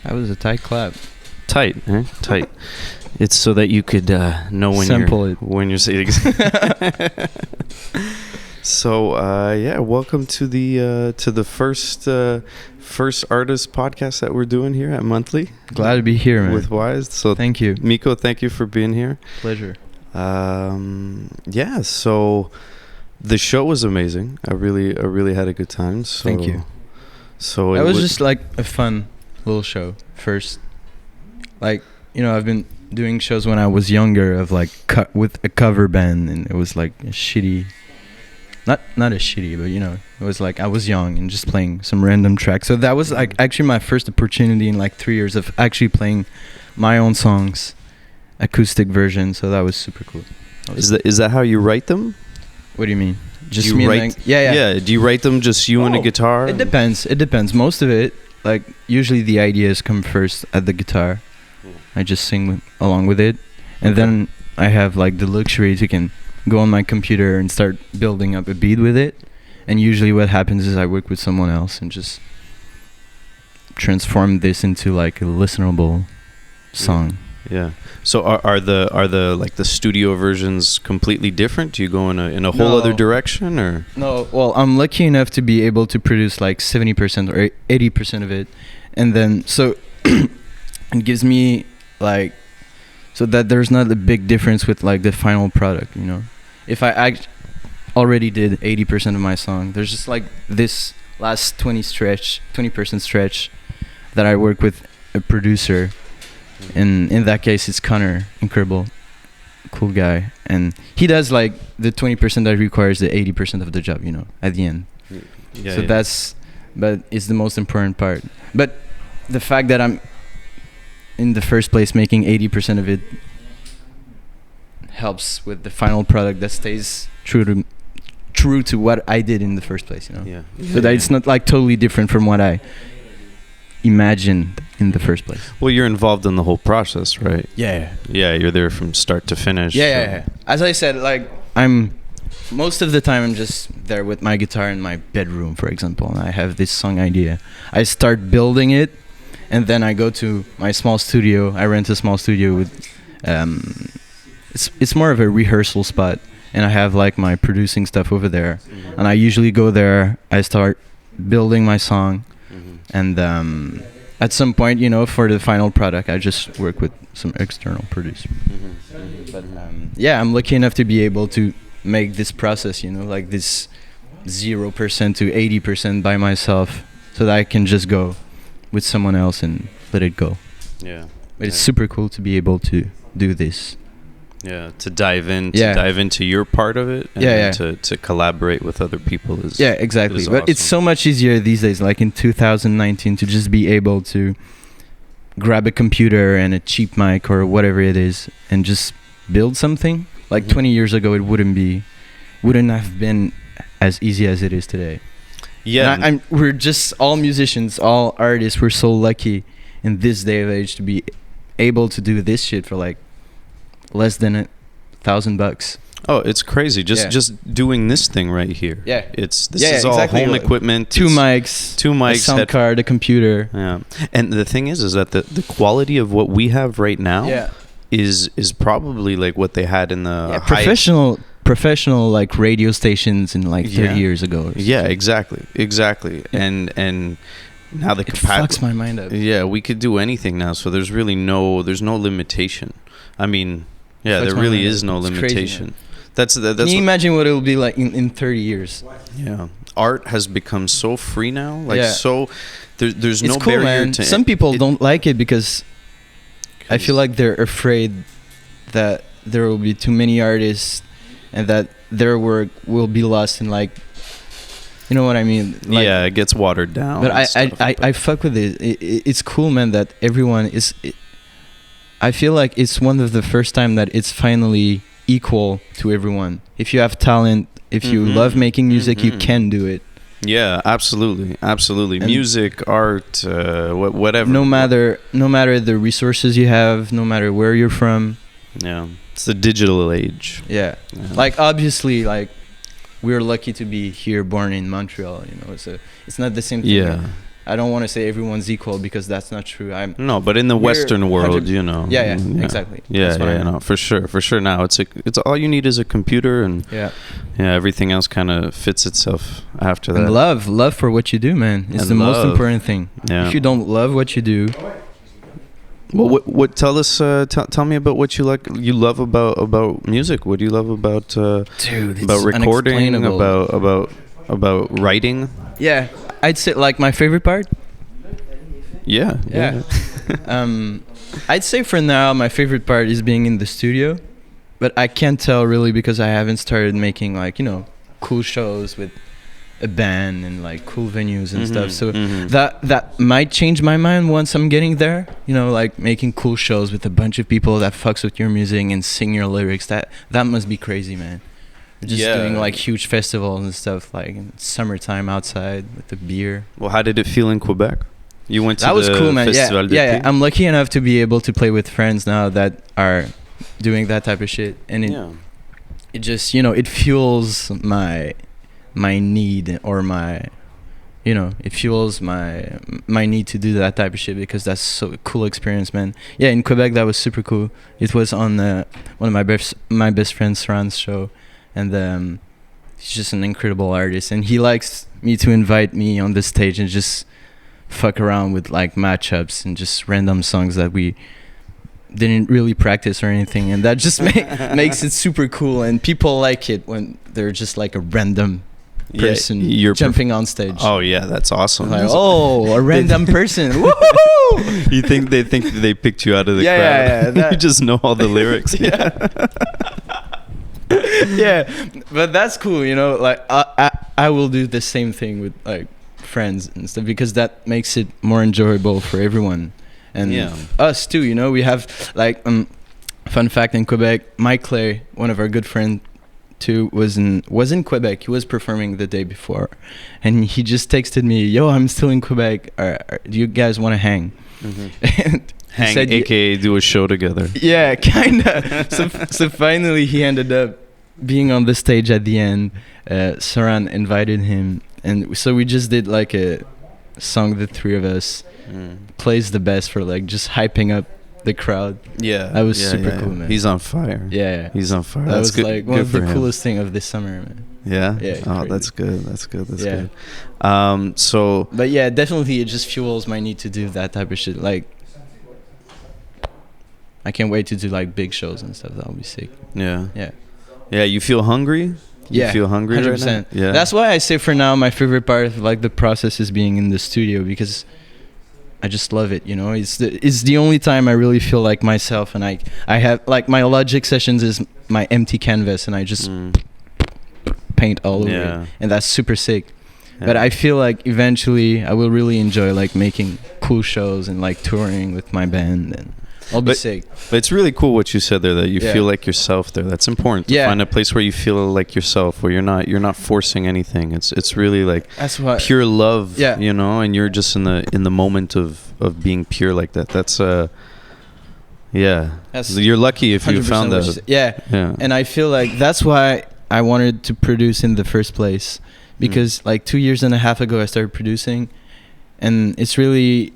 That was a tight clap. Tight, eh? Tight. It's so that you could know when you're saying. So welcome to the first artist podcast that we're doing here at Monthly. Glad to be here, man. With Wise. So thank you, Miko. Thank you for being here. Pleasure. So the show was amazing. I really had a good time. So, thank you. So it was just like a fun little show. First, like, I've been doing shows when I was younger of like with a cover band, and it was like a shitty, not a shitty, but it was like I was young and just playing some random tracks. So that was like actually my first opportunity in like 3 years of actually playing my own songs, acoustic version. So that was super cool. Is that how you write them? What do you mean? Just do you me write, and yeah. Do you write them just you and a guitar? It depends. Most of it, like usually the ideas come first at the guitar. I just sing along with it, and then I have like the luxury to can go on my computer and start building up a beat with it. And usually what happens is I work with someone else and just transform this into like a listenable song. Yeah. So are the like the studio versions completely different? Do you go in a whole other direction, or? No. Well, I'm lucky enough to be able to produce like 70% or 80% of it, and then so it gives me like so that there's not a big difference with like the final product. If I already did 80% of my song, there's just like this last 20% stretch that I work with a producer. And in that case, it's Connor, incredible, cool guy, and he does like the 20% that requires the 80% of the job, at the end. Yeah, so but it's the most important part. But the fact that I'm in the first place making 80% of it helps with the final product that stays true to what I did in the first place, Yeah. So that it's not like totally different from what I imagined in the first place. Well, you're involved in the whole process, right? Yeah, you're there from start to finish. Yeah. As I said, like I'm most of the time I'm just there with my guitar in my bedroom, for example, and I have this song idea. I start building it, and then I go to my small studio. I rent a small studio with it's more of a rehearsal spot, and I have like my producing stuff over there. And I usually go there, I start building my song. And at some point, for the final product, I just work with some external producer. But I'm lucky enough to be able to make this process, like this 0% to 80% by myself, so that I can just go with someone else and let it go. Yeah. But it's super cool to be able to do this. Yeah, to dive into your part of it, and to collaborate with other people is exactly. But awesome. It's so much easier these days, like in 2019, to just be able to grab a computer and a cheap mic or whatever it is and just build something. Like 20 years ago, it wouldn't have been as easy as it is today. Yeah, we're just all musicians, all artists. We're so lucky in this day of age to be able to do this shit for like less than $1,000. Oh, it's crazy! Just doing this thing right here. Yeah, this is all home equipment. Two mics, a sound card, a computer. Yeah, and the thing is that the quality of what we have right now is probably like what they had in the professional like radio stations in like 30 years ago. Yeah, exactly. And now the capacity fucks my mind up. Yeah, we could do anything now, so there's no limitation. I mean. Yeah, there really is no limitation. That's Can you imagine what it will be like in 30 years? Yeah, art has become so free now. Like so, there's no cool, barrier man. to. Some people don't like it because I feel like they're afraid that there will be too many artists and that their work will be lost in like. You know what I mean? Like, it gets watered down. But I fuck with it. It's cool, man. That everyone is. I feel like it's one of the first time that it's finally equal to everyone. If you have talent, if you love making music, you can do it. Yeah, absolutely. And music, art, whatever. No matter the resources you have, no matter where you're from. Yeah, it's the digital age. Yeah. Like obviously, like we're lucky to be here, born in Montreal. It's not the same thing. Yeah. I don't want to say everyone's equal because that's not true. No, but in the Western world, you know. Yeah, exactly. Yeah, no, for sure. Now it's all you need is a computer, and everything else kind of fits itself after that. And love for what you do, man, is the most important thing. Yeah. If you don't love what you do. Well, what tell us? Tell me about what you love about music. What do you love about dude? About recording, about writing? Yeah, I'd say like my favorite part. Yeah. I'd say for now my favorite part is being in the studio, but I can't tell really because I haven't started making like cool shows with a band and like cool venues and stuff. So that might change my mind once I'm getting there. Like making cool shows with a bunch of people that fucks with your music and sing your lyrics. That must be crazy, man. Just doing like huge festivals and stuff like in summertime outside with the beer. Well, how did it feel in Quebec? You went to that was cool, man. Festival Yeah. I'm lucky enough to be able to play with friends now that are doing that type of shit, and it just it fuels my need or my it fuels my need to do that type of shit because that's so cool experience, man. In Quebec that was super cool. It was on one of my best friend's Saran's show, and he's just an incredible artist, and he likes me to invite me on the stage and just fuck around with like matchups and just random songs that we didn't really practice or anything, and that just makes it super cool, and people like it when they're just like a random person jumping on stage. Oh yeah, that's awesome. Like, a random person. Woohoo! You think they picked you out of the crowd? Yeah. You just know all the lyrics. But that's cool, like I will do the same thing with like friends and stuff because that makes it more enjoyable for everyone, and us too. We have like fun fact in Quebec, Mike Clay, one of our good friends too, was in Quebec. He was performing the day before, and he just texted me, "Yo, I'm still in Quebec. Do you guys want to hang?" And hang, said, aka do a show together. Yeah, kinda. so finally, he ended up being on the stage at the end. Saran invited him, and so we just did like a song, the three of us plays the best for like just hyping up the crowd. That was super cool, man. He's on fire. He's on fire. That was good, like one of the coolest thing of this summer, man. Yeah oh, that's good. That's good. But yeah, definitely it just fuels my need to do that type of shit. Like I can't wait to do like big shows and stuff. That'll be sick. Yeah, you feel hungry? You feel hungry 100%. Right now? Yeah. That's why I say for now my favorite part of like the process is being in the studio, because I just love it, It's the only time I really feel like myself, and I have like my Logic sessions is my empty canvas, and I just paint all over it, and that's super sick. But I feel like eventually I will really enjoy like making cool shows and like touring with my band, and I'll be sick. But it's really cool what you said there, that you feel like yourself there. That's important to find a place where you feel like yourself, where you're not forcing anything. It's really like pure love, and you're just in the moment of being pure like that. That's you're lucky if you found that. And I feel like that's why I wanted to produce in the first place, because like 2.5 years ago I started producing, and it's really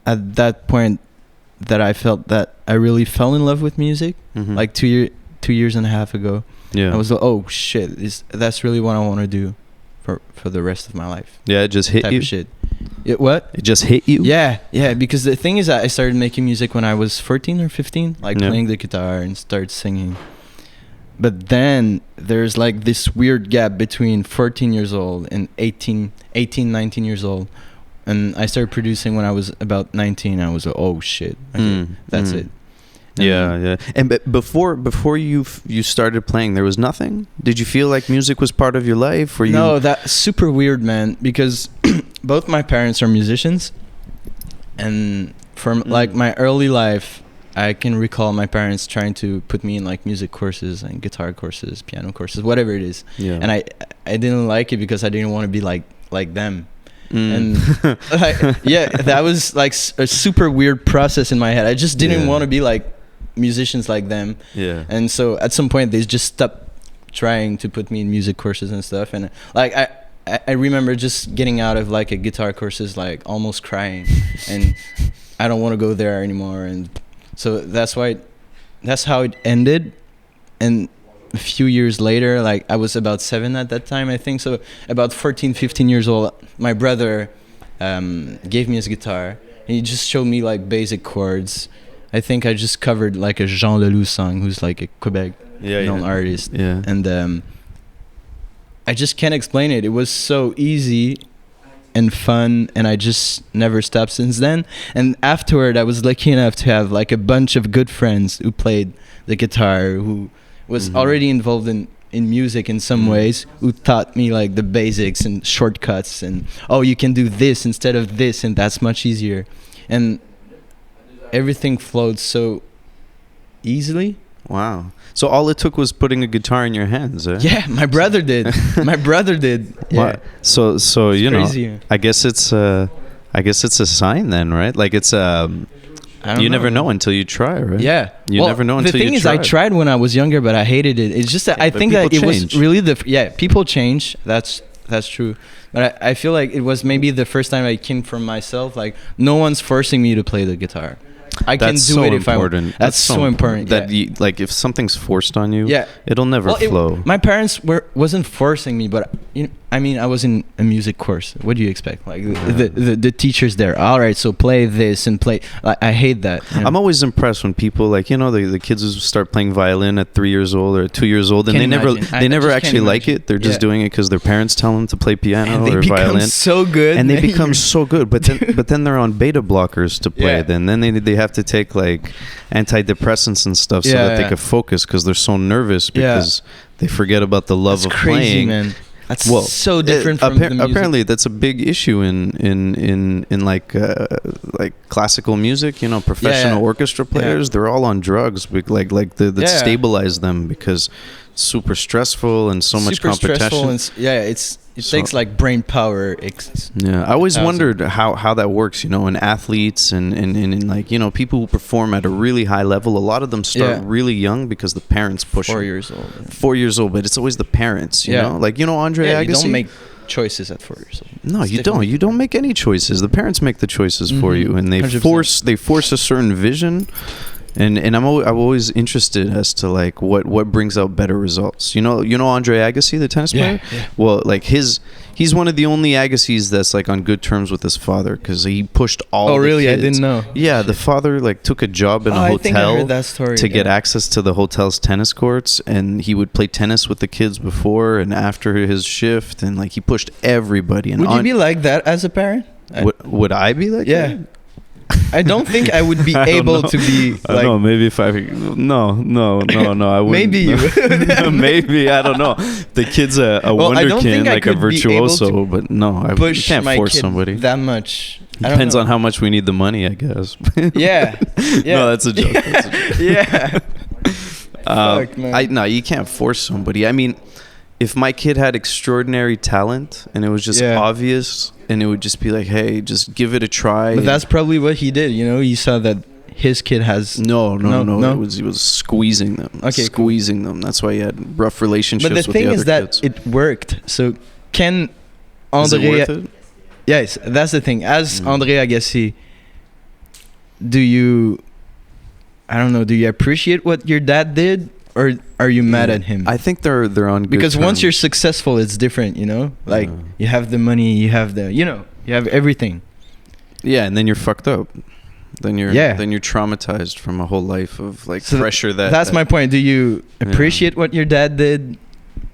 at that point that I felt that I really fell in love with music, like 2.5 years ago. I was like, oh shit, that's really what I want to do for the rest of my life. It just hit you. Shit. What? It just hit you. Because the thing is that I started making music when I was 14 or 15, like playing the guitar and started singing. But then there's like this weird gap between 14 years old and 18, 19 years old. And I started producing when I was about 19. I was like, oh shit, that's it. And And before you started playing, there was nothing? Did you feel like music was part of your life? No, that's super weird, man, because both my parents are musicians. And from like my early life, I can recall my parents trying to put me in like music courses and guitar courses, piano courses, whatever it is. And I didn't like it because I didn't want to be like them. And that was like a super weird process in my head. I just didn't want to be like musicians like them. And so at some point they just stopped trying to put me in music courses and stuff, and like I remember just getting out of like a guitar courses, like almost crying, and I don't want to go there anymore. And so that's how it ended. And a few years later, like I was about 7 at that time, I think. So about 14, 15 years old, my brother gave me his guitar. And he just showed me like basic chords. I think I just covered like a Jean Leloup song, who's like a Quebec known artist. Yeah. And I just can't explain it. It was so easy and fun, and I just never stopped since then. And afterward, I was lucky enough to have like a bunch of good friends who played the guitar, who was already involved in music in some ways, who taught me like the basics and shortcuts, and you can do this instead of this, and that's much easier. And everything flowed so easily. Wow. So all it took was putting a guitar in your hands, eh? Yeah, my brother did. My brother did. Yeah. So it's you know, crazy. I guess it's a sign then, right? Like it's you never know until you try, right? Yeah. You never know until you try. The thing is, I tried when I was younger, but I hated it. It's just that I think that it was really people change. That's true. But I feel like it was maybe the first time I came from myself. Like no one's forcing me to play the guitar. I can do it if I want. That's so important. That you, like if something's forced on you, it'll never flow. My parents wasn't forcing me, but I mean, I was in a music course. What do you expect? Like the teachers there. All right, so play this and play. I hate that. You know? I'm always impressed when people like the kids who start playing violin at 3 years old or 2 years old, and they never actually like it. They're just doing it because their parents tell them to play piano or violin. So good, and they become so good. But then they're on beta blockers to play. Then they have to take like antidepressants and stuff so that they can focus because they're so nervous because they forget about the love of crazy, playing. Man. That's so different from the music. Apparently, that's a big issue in like classical music. Professional orchestra players, they're all on drugs, that stabilize them because it's super stressful and so much competition. It takes like brain power. I always wondered how that works. In athletes and like people who perform at a really high level. A lot of them start really young because the parents push 4 them. years old. 4 years old, but it's always the parents. You know, like Andre Agassi. You don't make choices at 4 years old. No, you don't. You don't make any choices. The parents make the choices for you, and they 100%. force a certain vision. And I'm always interested as to like what brings out better results. Andre Agassi, the tennis player. Yeah. Well, like he's one of the only Agassi's that's like on good terms with his father because he pushed all. Oh, really? Kids. I didn't know. Yeah, the father like took a job in a hotel I think I heard that story, to get access to the hotel's tennis courts, and he would play tennis with the kids before and after his shift, and like he pushed everybody. And would you be like that as a parent? Would I be like that? I don't think I would be able to be like... I know, maybe if I... No, I wouldn't. Maybe you would. Maybe, I don't know. The kid's a wonderkin, like a virtuoso, but no, you can't force somebody. That much. Depends on how much we need the money, I guess. Yeah. No, that's a joke. Yeah. Fuck, man. No, you can't force somebody. I mean, if my kid had extraordinary talent and it was just obvious... And it would just be like, hey, just give it a try. But that's probably what he did. He saw that his kid has... No. He was squeezing them. Okay, squeezing them. That's why he had rough relationships with the other kids. But the thing is that it worked. So can Andre... Is it worth it? Yes, that's the thing. As Andre Agassi, do you appreciate what your dad did? Or are you mad at him? I think they're on good because terms. Once you're successful, it's different, Like you have the money, you have you have everything. Yeah, and then you're fucked up. Then you're traumatized from a whole life of like pressure. That's my point. Do you appreciate what your dad did,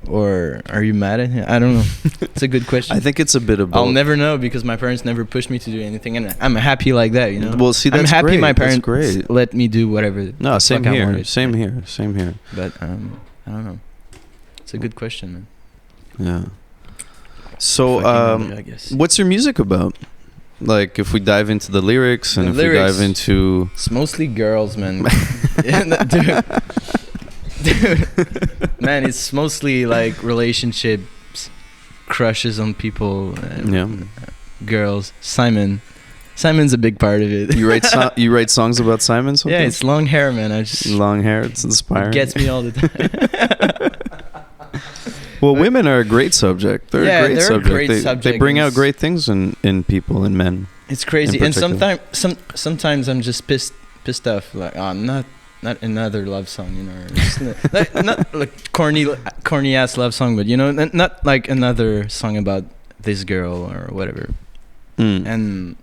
or are you mad at him? I don't know. It's a good question. I think it's a bit of both. I'll never know because my parents never pushed me to do anything, and I'm happy like that. Well, see, that's I'm happy great. my parents let me do whatever. No, same here. Same here. But I don't know. It's a good question, man. Yeah. So, what's your music about? Like, if we dive into the lyrics and we dive into... It's mostly girls, man. Dude, man, it's mostly like relationships, crushes on people, girls. Simon's a big part of it. You write songs about Simon sometimes? Yeah, it's long hair, man. Long hair, it's inspiring. It gets me all the time. Well, women are a great subject. They're a great subject. They bring out great things in people and men. It's crazy, and sometimes I'm just pissed off. Like, oh, not another love song, you know, not like corny ass love song, but you know, not like another song about this girl or whatever. And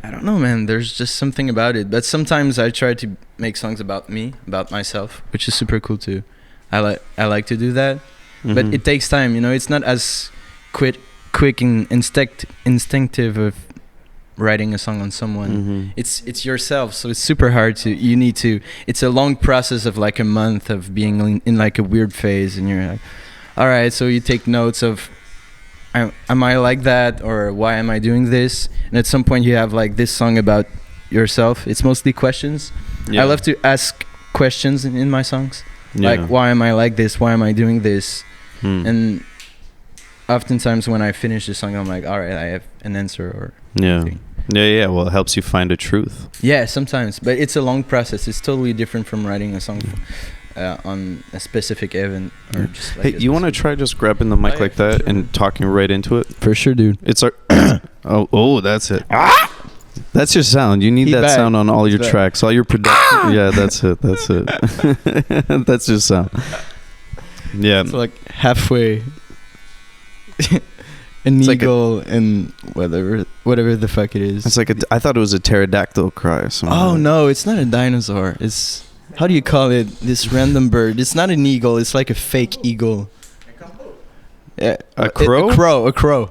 I don't know, man. There's just something about it. But sometimes I try to make songs about me, about myself, which is super cool too. I like to do that, but it takes time. You know, it's not as quick and instinctive of writing a song on someone. It's yourself, so it's super hard to. It's a long process of like a month of being in like a weird phase, and you're like, all right. So you take notes of. Am I like that, or why am I doing this? And at some point you have like this song about yourself. It's mostly questions. I love to ask questions in my songs. Like, why am I like this? Why am I doing this? And oftentimes when I finish the song, I'm like, all right, I have an answer or something. Well, it helps you find a truth. Yeah, sometimes, but it's a long process. It's totally different from writing a song on a specific event or just like. Hey, you want to try just grabbing the mic like that and talking right into it? For sure, dude. It's our oh, that's it. That's your sound. You need that sound on all your tracks, all your production. Yeah, that's it. That's your sound. Yeah, it's like halfway. An eagle like and whatever the fuck it is. It's like I thought it was a pterodactyl cry. Oh no, it's not a dinosaur. It's, how do you call it? This random bird. It's not an eagle. It's like a fake eagle. Yeah, a crow. A crow.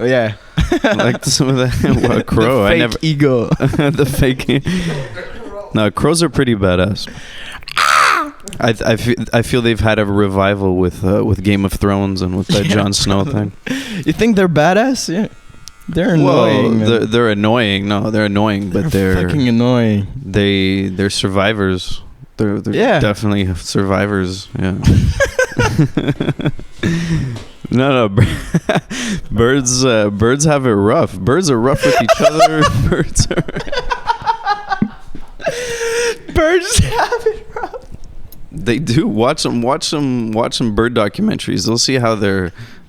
Yeah. Like some of that. A crow. The fake eagle. The fake. No, crows are pretty badass. I feel they've had a revival with Game of Thrones and with that Jon Snow thing. You think they're badass? Yeah. They're annoying. Well, they're annoying. No, they're annoing, but they're fucking annoying. They're survivors. They're definitely survivors. Yeah. No. Birds have it rough. Birds are rough with each other. Birds have it rough. They do. Watch some bird documentaries. They'll see how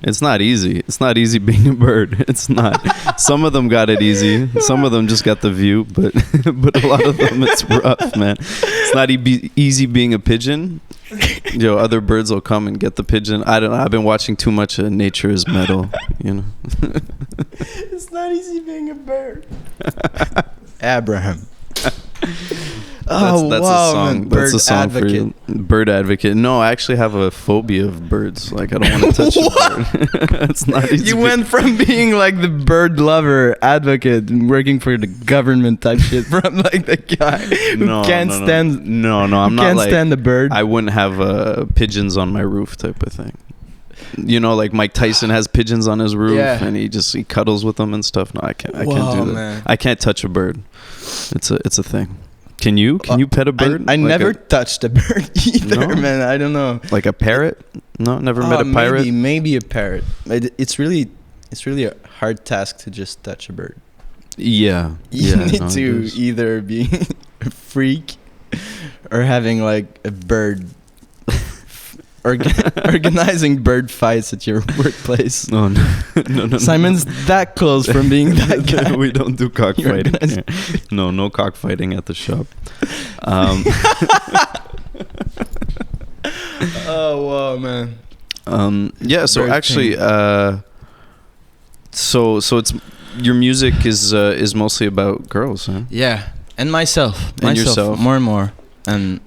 it's not easy. It's not easy being a bird. It's not. Some of them got it easy. Some of them just got the view, but a lot of them it's rough, man. It's not easy being a pigeon. Other birds will come and get the pigeon. I don't know. I've been watching too much of Nature is Metal, you know. It's not easy being a bird. Abraham. That's a song. Man. That's a song for you. Bird advocate. No, I actually have a phobia of birds. Like, I don't want to touch a bird. It's not easy. You went from being like the bird lover advocate and working for the government type shit from like the guy who can't stand. No, I'm not can't like, stand the bird. I wouldn't have pigeons on my roof type of thing. You know, like Mike Tyson has pigeons on his roof and he cuddles with them and stuff. No, I can't do that. Man. I can't touch a bird. It's a thing. Can you pet a bird? I never touched a bird either, man. I don't know. Like a parrot? No, never met a pirate. Maybe a parrot. It's really a hard task to just touch a bird. Yeah. You need to either be a freak or having like a bird organizing bird fights at your workplace. No. Simon's that close from being that guy. We don't do cockfighting. No cockfighting at the shop. Oh wow, man. So bird actually, so it's your music is mostly about girls, huh? Yeah, and myself, yourself, more and more, and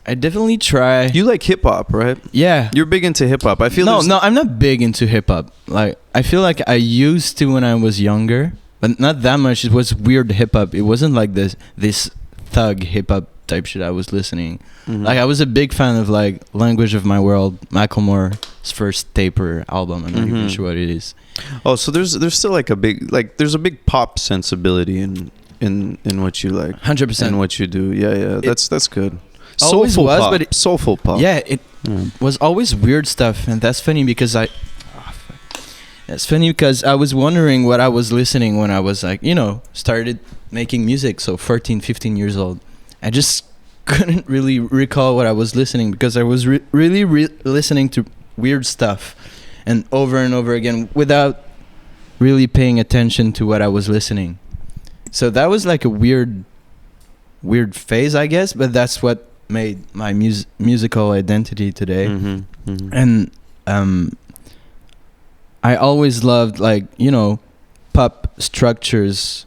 I definitely try. You like hip hop, right? Yeah. You're big into hip hop. I feel No, I'm not big into hip hop. Like, I feel like I used to when I was younger, but not that much. It was weird hip hop. It wasn't like this thug hip hop type shit I was listening. Mm-hmm. Like, I was a big fan of like Language of My World, Macklemore's first taper album. I'm not even sure what it is. Oh, so there's still like there's a big pop sensibility in what you like. 100%. In what you do. Yeah. That's good. Soulful pop. But soulful pop. Yeah, it was always weird stuff, and that's funny because I was wondering what I was listening when I was like, started making music. So 14, 15 years old, I just couldn't really recall what I was listening because I was really listening to weird stuff, and over again without really paying attention to what I was listening. So that was like a weird phase, I guess, but that's what made my musical identity today. And I always loved, like, you know, pop structures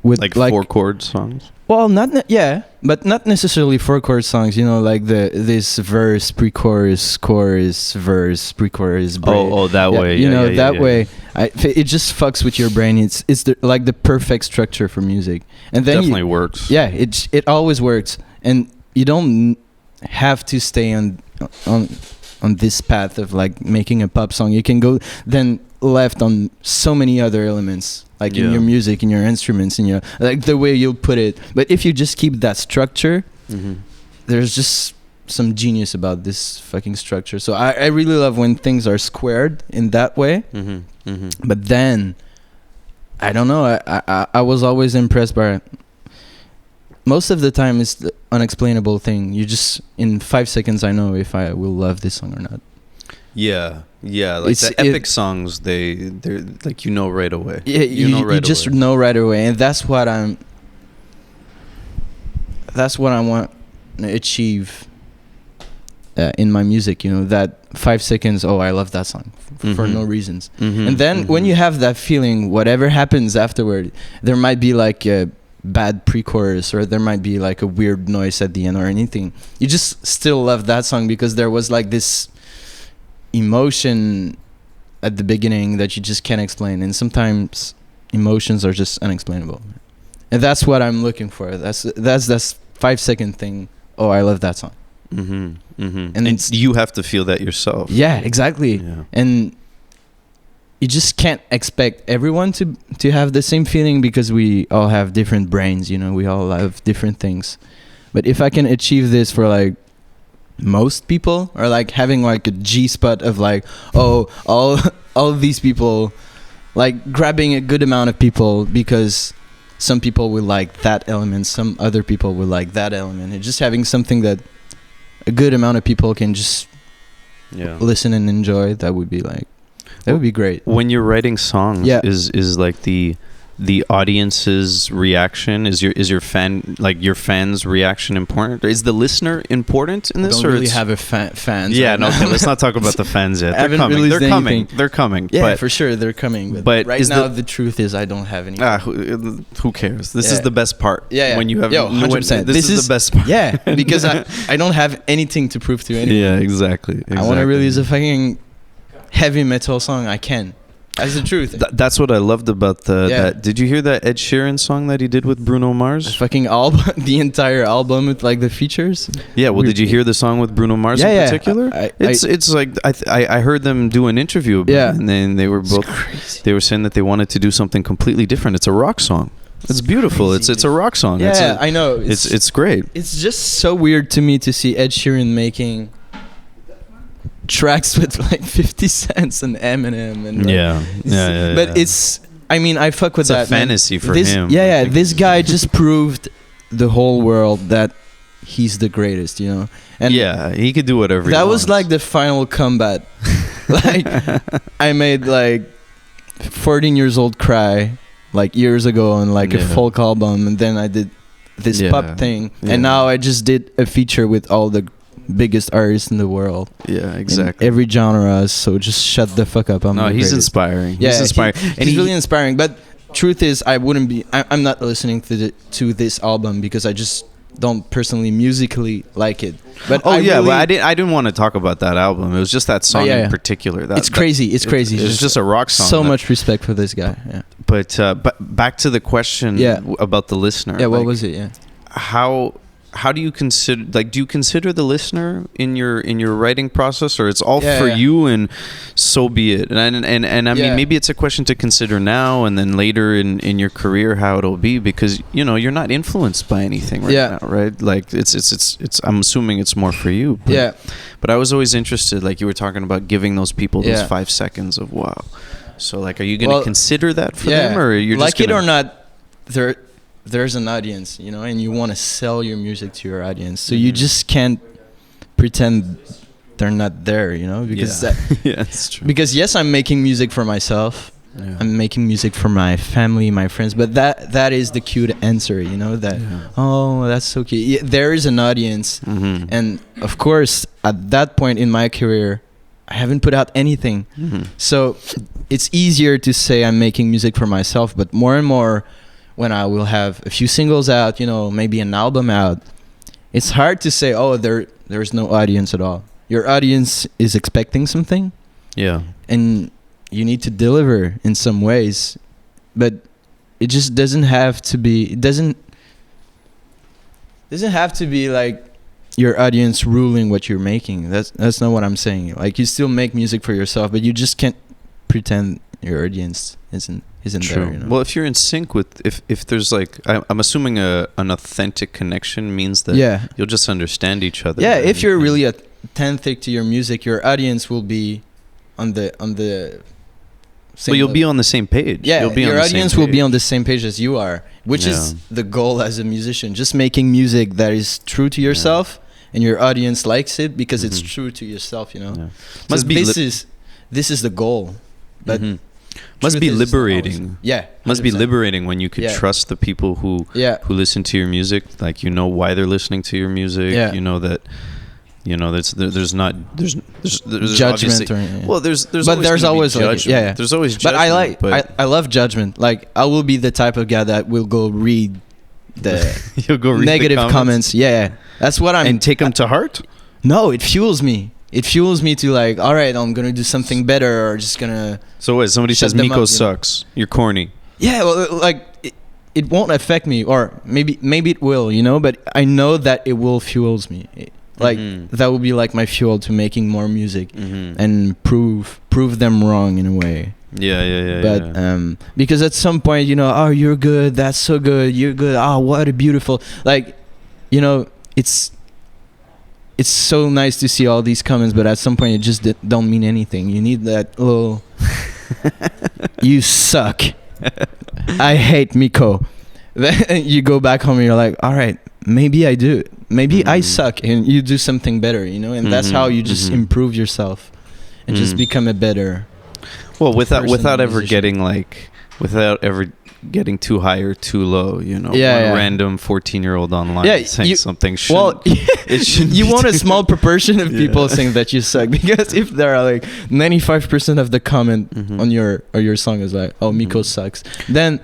with like 4-chord songs. Well, but not necessarily 4-chord songs. You know, like this verse, pre-chorus, chorus, verse, pre-chorus, bridge. That way. You know, that way. It just fucks with your brain. It's like the perfect structure for music, and then definitely works. Yeah, it always works, and you don't have to stay on this path of like making a pop song. You can go then left on so many other elements, like in your music, in your instruments, in your, like, the way you'll put it. But if you just keep that structure, there's just some genius about this fucking structure. So I really love when things are squared in that way. But then I don't know, I was always impressed by, most of the time it's the unexplainable thing. You just, in 5 seconds, I know if I will love this song or not. Yeah, like the epic songs, they're like, you know right away. Yeah, you just know right away, and that's what I want to achieve in my music. You know, that 5 seconds. Oh, I love that song for no reasons. And then when you have that feeling, whatever happens afterward, there might be like a bad pre-chorus, or there might be like a weird noise at the end or anything. You just still love that song because there was like this emotion at the beginning that you just can't explain, and sometimes emotions are just unexplainable, and that's what I'm looking for. That's 5 second thing. Oh, I love that song. And you have to feel that yourself. Yeah, exactly. And you just can't expect everyone to have the same feeling, because we all have different brains, you know, we all have different things. But if I can achieve this for like most people, or like having like a G spot of like, oh, all these people, like grabbing a good amount of people, because some people will like that element, some other people will like that element, and just having something that a good amount of people can just listen and enjoy, that would be great. When you're writing songs, is like the audience's reaction, is your fans' reaction important? Is the listener important in this? I don't really have a fans. Yeah, no. Okay, let's not talk about the fans yet. They're coming. They're coming. Yeah, but, for sure, they're coming. But right now, the truth is, I don't have any. Who cares? This is the best part. Yeah. When you have 100%. This is the best part. Yeah, because I don't have anything to prove to anyone. Yeah, exactly. I want to release a fucking heavy metal song. I can. That's the truth. That's what I loved about that. Did you hear that Ed Sheeran song that he did with Bruno Mars? The fucking album, the entire album with like the features. Yeah, well, did you hear the song with Bruno Mars in particular? It's like I heard them do an interview about it, and then they were both they were saying that they wanted to do something completely different. It's a rock song. It's beautiful. Crazy, it's a rock song. Yeah, I know. It's great. It's just so weird to me to see Ed Sheeran making tracks with like 50 Cent and Eminem and but it's, I mean, I fuck with that. It's a fantasy for him. This guy just proved the whole world that he's the greatest, you know. And he could do whatever. That was like the final combat. Like, I made like 14 years old cry like years ago on like a folk album, and then I did this pop thing, and now I just did a feature with all the biggest artists in the world. Yeah, exactly. In every genre, so just shut the fuck up. He's inspiring. Yeah, he's inspiring. He's really inspiring. But truth is, I'm not listening to this album because I just don't personally musically like it. But I didn't want to talk about that album. It was just that song in particular. It's crazy. It's crazy. It's just a rock song. So much respect for this guy. Yeah. But back to the question about the listener. Yeah, what was it? Yeah. How do you consider, like, do you consider the listener in your writing process, or it's all for you and so be it? And I mean, maybe it's a question to consider now, and then later in your career how it'll be, because you know you're not influenced by anything right now, right? Like it's I'm assuming it's more for you. But I was always interested, like you were talking about, giving those people those 5 seconds of wow. So like, are you going to consider that for them, or you're just like it or not? There's an audience, you know, and you want to sell your music to your audience, so you just can't pretend they're not there, you know, because yeah, it's true. Because yes, I'm making music for myself. Yeah. I'm making music for my family, my friends, but that is the cute answer, you know, that oh, that's so cute. Yeah, there is an audience, and of course at that point in my career I haven't put out anything, so it's easier to say I'm making music for myself. But more and more, when I will have a few singles out, you know, maybe an album out, it's hard to say, oh, there's no audience at all. Your audience is expecting something, and you need to deliver in some ways, but it just doesn't have to be. It doesn't have to be like your audience ruling what you're making. That's not what I'm saying. Like, you still make music for yourself, but you just can't pretend your audience isn't True. there. You know? Well, if you're in sync with, if there's like, I'm assuming an authentic connection means that you'll just understand each other. Yeah, if you're really authentic to your music, your audience will be on the. But you'll be on the same page. Yeah, you'll be your audience will be on the same page as you are, which is the goal as a musician. Just making music that is true to yourself, and your audience likes it because it's true to yourself. You know, must be this is the goal, but must be liberating. Yeah, 100%. Must be liberating when you could trust the people who listen to your music. Like, you know why they're listening to your music. Yeah. You know that. You know, there's judgment. Well, there's always judgment. There's always judgment. But I love judgment. Like, I will be the type of guy that will go read the You'll go read negative the comments. Yeah, that's what I'm. And take them to heart. No, it fuels me. It fuels me to, like, all right, I'm gonna do something better, or just gonna. So what? Somebody says Miko sucks. You're corny. Yeah, well, like it won't affect me, or maybe it will, you know. But I know that it will fuels me. Like, that will be like my fuel to making more music and prove them wrong in a way. Yeah. But because at some point, you know, oh, you're good, that's so good, you're good, oh, what a beautiful, like, you know, it's so nice to see all these comments, but at some point it just don't mean anything. You need that little you suck, I hate Miko. Then you go back home and you're like, all right, maybe I do. Maybe I suck, and you do something better, you know? And that's how you just improve yourself and just become a better. Well, without ever getting too high or too low, you know? Random 14-year-old online saying something shouldn't. Well, you want a small proportion of people saying that you suck, because if there are like 95% of the comment on your song is like, oh, Miko sucks, then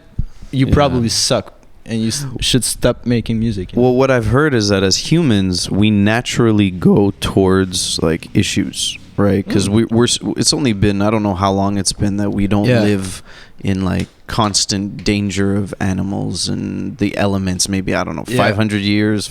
you probably suck. And you should stop making music. You know? Well, what I've heard is that as humans, we naturally go towards like issues, right? Because we're it's only been, I don't know how long it's been that we don't live in like constant danger of animals and the elements. Maybe, I don't know, 500 years.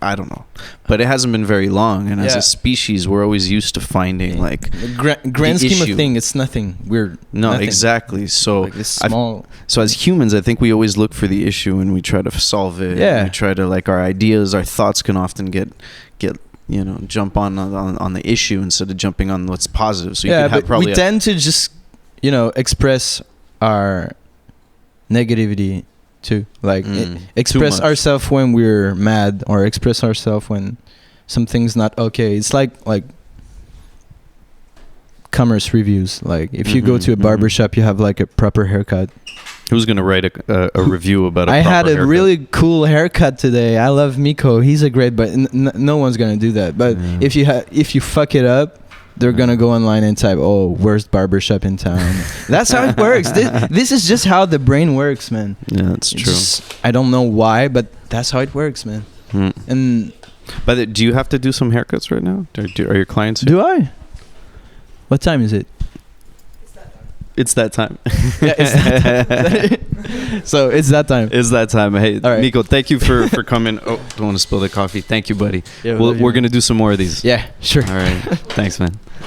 I don't know, but it hasn't been very long. And as a species, we're always used to finding like grand scheme of thing. It's nothing. We're nothing. Exactly. So like this small. So as humans, I think we always look for the issue and we try to solve it. Yeah. We try to, like, our ideas, our thoughts can often get you know, jump on the issue instead of jumping on what's positive. So you could have probably we tend to just, you know, express our negativity too, like express ourselves when we're mad, or express ourselves when something's not okay. It's like commerce reviews. Like, if you go to a barbershop, you have like a proper haircut. Who's gonna write a review about I had a really cool haircut today. I love Miko. He's a great, but no one's gonna do that. But if you fuck it up, they're gonna go online and type, "Oh, worst barbershop in town." That's how it works. This is just how the brain works, man. Yeah, that's true. I don't know why, but that's how it works, man. And but do you have to do some haircuts right now? Are your clients here? Do I? What time is it? It's that time. Yeah, it's that time. So it's that time. It's that time. Hey, right. Miko, thank you for coming. Oh, don't want to spill the coffee. Thank you, buddy. Yeah, we're going to do some more of these. Yeah, sure. All right. Thanks, man.